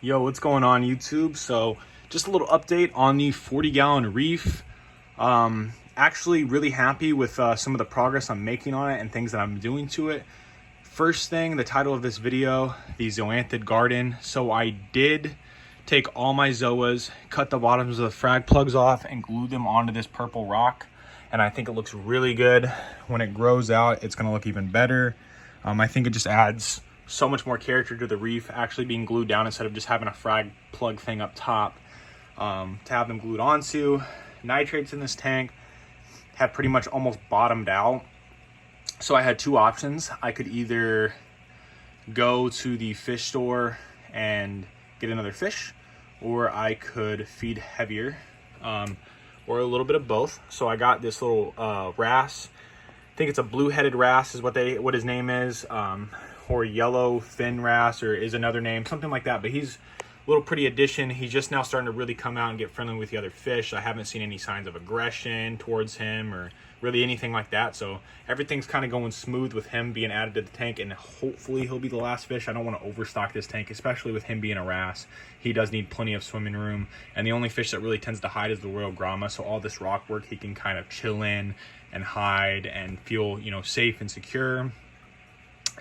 Yo, what's going on YouTube? So just a little update on the 40-gallon Reef. Actually really happy with some of the progress I'm making on it and things that I'm doing to it. First thing, the title of this video, the zoanthid garden. So I did take all my zoas, cut the bottoms of the frag plugs off and glue them onto this purple rock. And I think it looks really good. When it grows out, it's gonna look even better. I think it just adds so much more character to the Reef actually being glued down instead of just having a frag plug thing up top to have them glued onto. Nitrates in this tank have pretty much almost bottomed out. So I had two options. I could either go to the fish store and get another fish, or I could feed heavier, or a little bit of both. So I got this little wrasse. I think it's a blue-headed wrasse is what his name is. Or yellow fin wrasse, or is another name, something like that. But he's a little pretty addition. He's just now starting to really come out and get friendly with the other fish. I haven't seen any signs of aggression towards him or really anything like that. So everything's kind of going smooth with him being added to the tank, and hopefully he'll be the last fish. I don't want to overstock this tank, especially with him being a wrasse. He does need plenty of swimming room, and the only fish that really tends to hide is the Royal Grama. So all this rock work, he can kind of chill in and hide and feel, you know, safe and secure.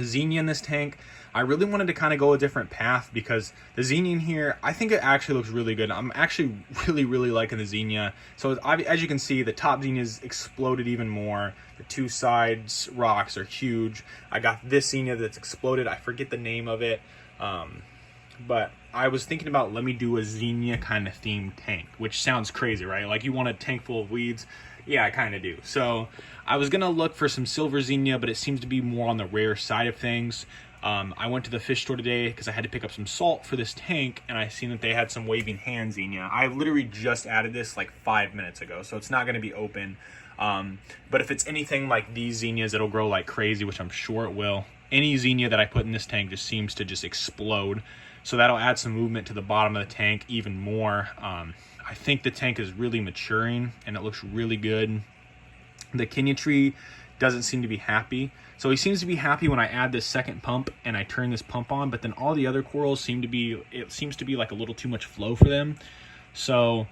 Xenia in this tank, I really wanted to kind of go a different path because the Xenia in here, I think it actually looks really good. I'm actually really liking the Xenia. So as you can see, the top Xenia's exploded even more. The two sides rocks are huge. I got this Xenia that's exploded. I forget the name of it. But I was thinking about, let me do a Xenia kind of themed tank, which sounds crazy, right? Like, you want a tank full of weeds. Yeah, I kind of do. So I was going to look for some silver Xenia, but it seems to be more on the rare side of things. I went to the fish store today because I had to pick up some salt for this tank, and I seen that they had some waving hand Xenia. I literally just added this like 5 minutes ago, so it's not going to be open. But if it's anything like these Xenias, it'll grow like crazy, which I'm sure it will. Any Xenia that I put in this tank just seems to just explode. So that'll add some movement to the bottom of the tank even more. I think the tank is really maturing and it looks really good. The Kenya tree doesn't seem to be happy. So he seems to be happy when I add this second pump and I turn this pump on, but then all the other corals seems to be like a little too much flow for them. So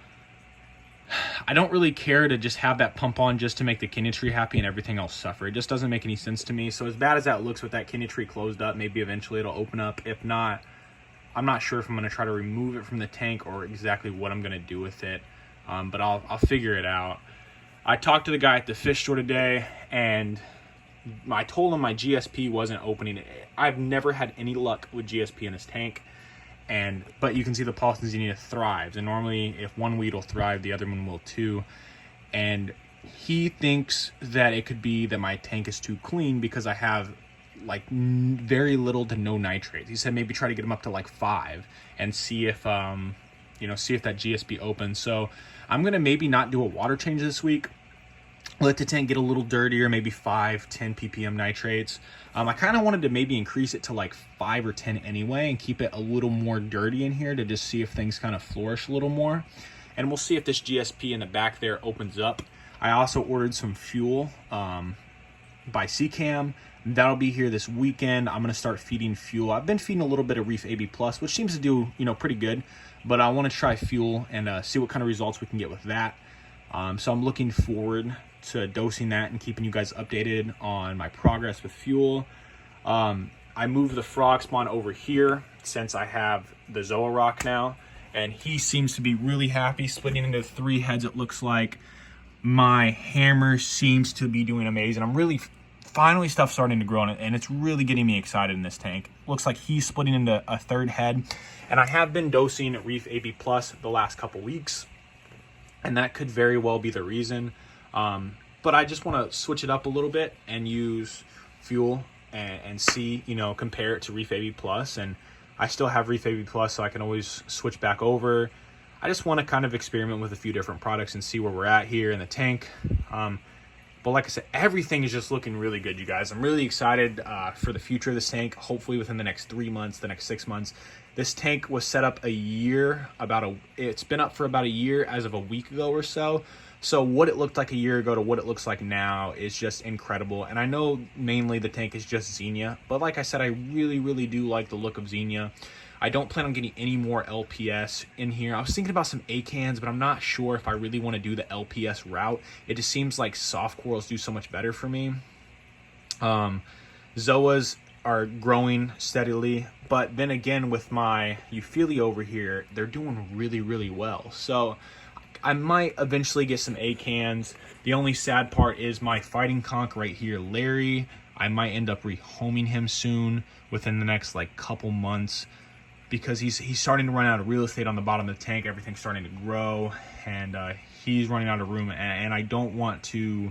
I don't really care to just have that pump on just to make the Kenya tree happy and everything else suffer. It just doesn't make any sense to me. So as bad as that looks with that Kenya tree closed up, maybe eventually it'll open up. If not, I'm not sure if I'm going to try to remove it from the tank or exactly what I'm going to do with it, but I'll figure it out. I talked to the guy at the fish store today, and I told him my GSP wasn't opening. I've never had any luck with GSP in this tank, but you can see the Paulson Xenia thrives, and normally if one weed will thrive, the other one will too. And he thinks that it could be that my tank is too clean because I have like very little to no nitrates. He said maybe try to get them up to like 5 and see if see if that GSP opens. So I'm gonna maybe not do a water change this week, let the tank get a little dirtier, maybe 5-10 ppm nitrates. I kind of wanted to maybe increase it to like 5 or 10 anyway and keep it a little more dirty in here to just see if things kind of flourish a little more. And we'll see if this GSP in the back there opens up. I also ordered some fuel by CCAM. That'll be here this weekend. I'm gonna start feeding fuel. I've been feeding a little bit of Reef AB Plus, which seems to do, pretty good, but I want to try fuel and see what kind of results we can get with that. So I'm looking forward to dosing that and keeping you guys updated on my progress with fuel. I moved the frog spawn over here since I have the Zoa rock now, and he seems to be really happy, splitting into 3 heads. It looks like my hammer seems to be doing amazing. I'm really finally stuff starting to grow on it, and it's really getting me excited in this tank. Looks like he's splitting into a 3rd head, and I have been dosing Reef AB Plus the last couple weeks, and that could very well be the reason. But I just want to switch it up a little bit and use fuel and see, compare it to Reef AB Plus. And I still have Reef AB Plus, so I can always switch back over. I just want to kind of experiment with a few different products and see where we're at here in the tank. But like I said, everything is just looking really good, you guys. I'm really excited for the future of this tank, hopefully within the next 3 months, the next 6 months. This tank was set up it's been up for about a year as of a week ago or so. So what it looked like a year ago to what it looks like now is just incredible. And I know mainly the tank is just Xenia, but like I said, I really do like the look of Xenia. I don't plan on getting any more LPS in here. I was thinking about some acans, but I'm not sure if I really want to do the LPS route. It just seems like soft corals do so much better for me. Zoas are growing steadily, but then again with my Euphyllia over here, they're doing really, really well. So I might eventually get some acans. The only sad part is my fighting conch right here, Larry. I might end up rehoming him soon within the next like couple months, because he's starting to run out of real estate on the bottom of the tank. Everything's starting to grow, and he's running out of room, and I don't want to,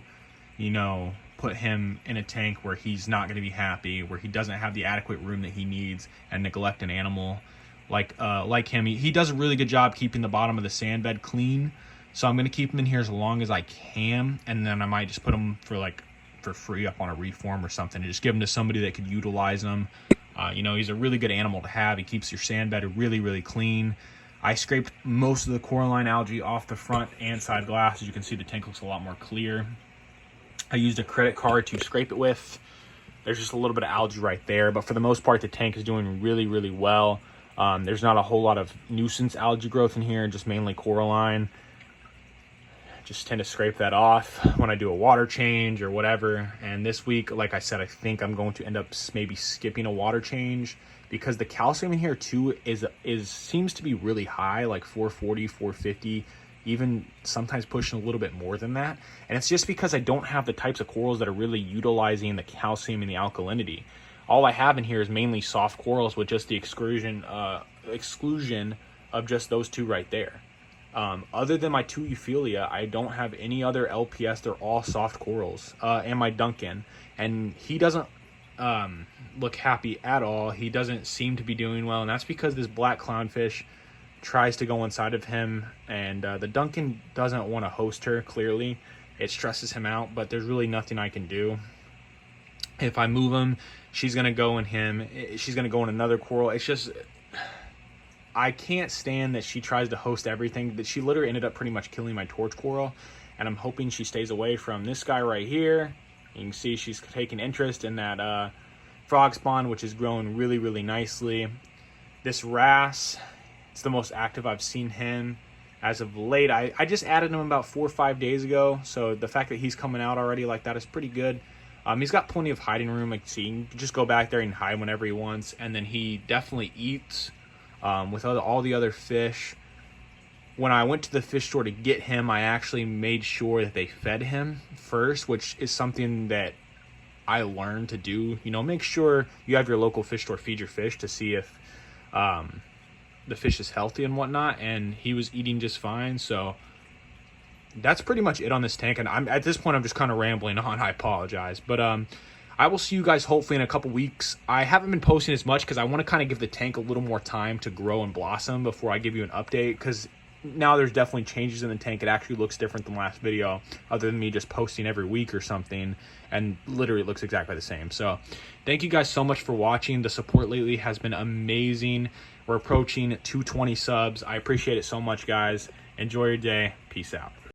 you know, put him in a tank where he's not going to be happy, where he doesn't have the adequate room that he needs, and neglect an animal like him. He does a really good job keeping the bottom of the sand bed clean, so I'm going to keep him in here as long as I can, and then I might just put him for free up on a reef farm or something, and just give him to somebody that could utilize him. You know, he's a really good animal to have. He keeps your sand bed really, really clean. I scraped most of the coralline algae off the front and side glass. As you can see, the tank looks a lot more clear. I used a credit card to scrape it with. There's just a little bit of algae right there, but for the most part, the tank is doing really, really well. There's not a whole lot of nuisance algae growth in here, just mainly coralline. Just tend to scrape that off when I do a water change or whatever. And this week, like I said, I think I'm going to end up maybe skipping a water change, because the calcium in here too seems to be really high, like 440, 450, even sometimes pushing a little bit more than that. And it's just because I don't have the types of corals that are really utilizing the calcium and the alkalinity. All I have in here is mainly soft corals with just the exclusion of just those two right there. Other than my two Euphyllia, I don't have any other LPS. They're all soft corals, and my Duncan, and he doesn't look happy at all. He doesn't seem to be doing well, and that's because this black clownfish tries to go inside of him, and the Duncan doesn't want to host her. Clearly it stresses him out, but there's really nothing I can do. If I move him, she's gonna go in him, she's gonna go in another coral. It's just, I can't stand that she tries to host everything. That she literally ended up pretty much killing my torch coral, and I'm hoping she stays away from this guy right here. You can see she's taking interest in that frog spawn, which is growing really, really nicely. This wrasse, it's the most active I've seen him as of late. I just added him about 4 or 5 days ago, so the fact that he's coming out already like that is pretty good. He's got plenty of hiding room. Like, see, you can just go back there and hide whenever he wants, and then he definitely eats with all the other fish. When I went to the fish store to get him, I actually made sure that they fed him first, which is something that I learned to do. You know, make sure you have your local fish store feed your fish to see if the fish is healthy and whatnot, and he was eating just fine. So that's pretty much it on this tank, and at this point I'm just kind of rambling on. I apologize, but I will see you guys hopefully in a couple weeks. I haven't been posting as much because I want to kind of give the tank a little more time to grow and blossom before I give you an update, because now there's definitely changes in the tank. It actually looks different than last video, other than me just posting every week or something, and literally it looks exactly the same. So thank you guys so much for watching. The support lately has been amazing. We're approaching 220 subs. I appreciate it so much, guys. Enjoy your day. Peace out.